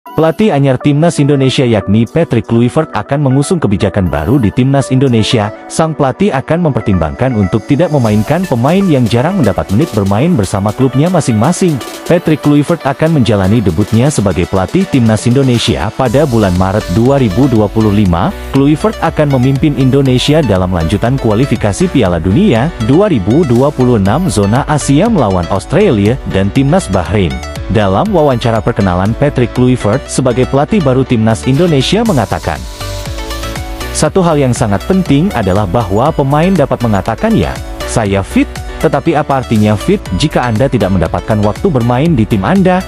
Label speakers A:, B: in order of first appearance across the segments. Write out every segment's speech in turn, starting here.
A: Pelatih anyar Timnas Indonesia yakni Patrick Kluivert akan mengusung kebijakan baru di Timnas Indonesia. Sang pelatih akan mempertimbangkan untuk tidak memainkan pemain yang jarang mendapat menit bermain bersama klubnya masing-masing. Patrick Kluivert akan menjalani debutnya sebagai pelatih Timnas Indonesia pada bulan Maret 2025. Kluivert akan memimpin Indonesia dalam lanjutan kualifikasi Piala Dunia 2026 zona Asia melawan Australia dan Timnas Bahrain. Dalam wawancara perkenalan, Patrick Kluivert sebagai pelatih baru Timnas Indonesia mengatakan, "Satu hal yang sangat penting adalah bahwa pemain dapat mengatakan ya, saya fit, tetapi apa artinya fit jika Anda tidak mendapatkan waktu bermain di tim Anda?"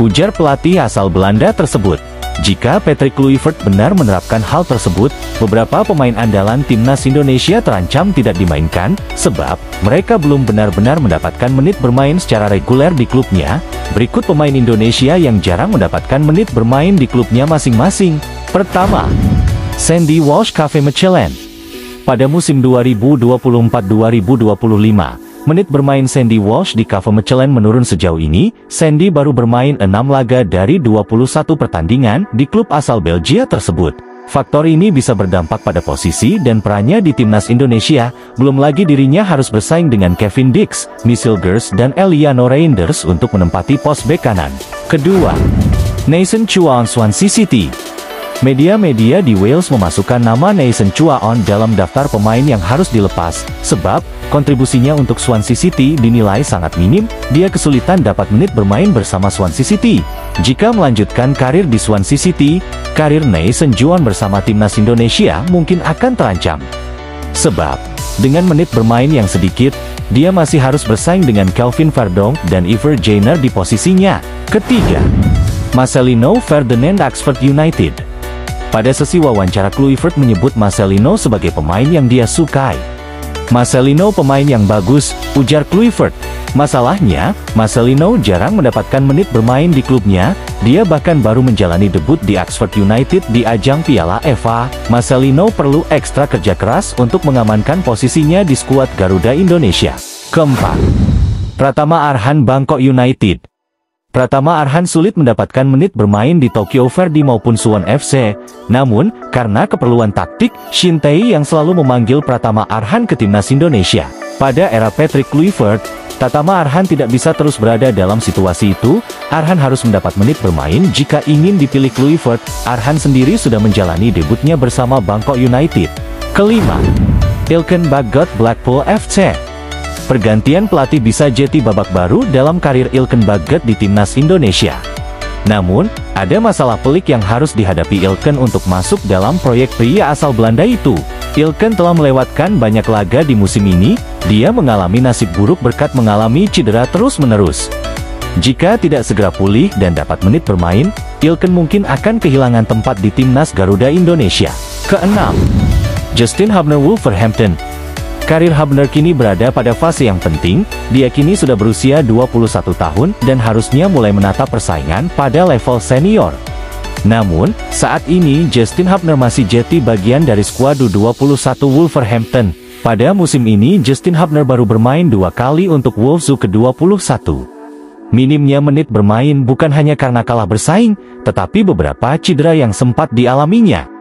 A: Ujar pelatih asal Belanda tersebut. Jika Patrick Kluivert benar menerapkan hal tersebut, beberapa pemain andalan Timnas Indonesia terancam tidak dimainkan, sebab mereka belum benar-benar mendapatkan menit bermain secara reguler di klubnya. Berikut pemain Indonesia yang jarang mendapatkan menit bermain di klubnya masing-masing. Pertama, Sandy Walsh KV Mechelen. Pada musim 2024-2025, menit bermain Sandy Walsh di KV Mechelen menurun sejauh ini. Sandy baru bermain 6 laga dari 21 pertandingan di klub asal Belgia tersebut. Faktor ini bisa berdampak pada posisi dan perannya di Timnas Indonesia, belum lagi dirinya harus bersaing dengan Kevin Dix, Michel Gers dan Eliano Reinders untuk menempati pos bek kanan. Kedua, Nathan Chuaon Swansea City. Media-media di Wales memasukkan nama Nathan Chuaon dalam daftar pemain yang harus dilepas, sebab kontribusinya untuk Swansea City dinilai sangat minim. Dia kesulitan dapat menit bermain bersama Swansea City. Jika melanjutkan karir di Swansea City, karir Nathan Chuaon bersama Timnas Indonesia mungkin akan terancam. Sebab, dengan menit bermain yang sedikit, dia masih harus bersaing dengan Kelvin Verdonk dan Iver Jenner di posisinya. Ketiga, Marcelino Ferdinand Oxford United. Pada sesi wawancara, Kluivert menyebut Marcelino sebagai pemain yang dia sukai. "Marcelino pemain yang bagus," ujar Kluivert. Masalahnya, Marcelino jarang mendapatkan menit bermain di klubnya. Dia bahkan baru menjalani debut di Oxford United di ajang Piala FA. Marcelino perlu ekstra kerja keras untuk mengamankan posisinya di skuad Garuda Indonesia. Keempat, Pratama Arhan Bangkok United. Pratama Arhan sulit mendapatkan menit bermain di Tokyo Verdy maupun Suwon FC. Namun, karena keperluan taktik, Shin Tae yang selalu memanggil Pratama Arhan ke Timnas Indonesia. Pada era Patrick Kluivert, Pratama Arhan tidak bisa terus berada dalam situasi itu. Arhan harus mendapat menit bermain jika ingin dipilih Kluivert. Arhan sendiri sudah menjalani debutnya bersama Bangkok United. Kelima, Ilken Baggot Blackpool FC. Pergantian pelatih bisa jadi babak baru dalam karir Ilken Baggot di Timnas Indonesia. Namun, ada masalah pelik yang harus dihadapi Ilken untuk masuk dalam proyek pria asal Belanda itu. Ilken telah melewatkan banyak laga di musim ini. Dia mengalami nasib buruk berkat mengalami cedera terus-menerus. Jika tidak segera pulih dan dapat menit bermain, Ilken mungkin akan kehilangan tempat di Timnas Garuda Indonesia. Keenam, Justin Hubner Wolverhampton. Karir Hubner kini berada pada fase yang penting. Dia kini sudah berusia 21 tahun dan harusnya mulai menata persaingan pada level senior. Namun, saat ini Justin Hubner masih jadi bagian dari skuad U21 Wolverhampton. Pada musim ini Justin Hubner baru bermain 2 kali untuk Wolves U21. Minimnya menit bermain bukan hanya karena kalah bersaing, tetapi beberapa cedera yang sempat dialaminya.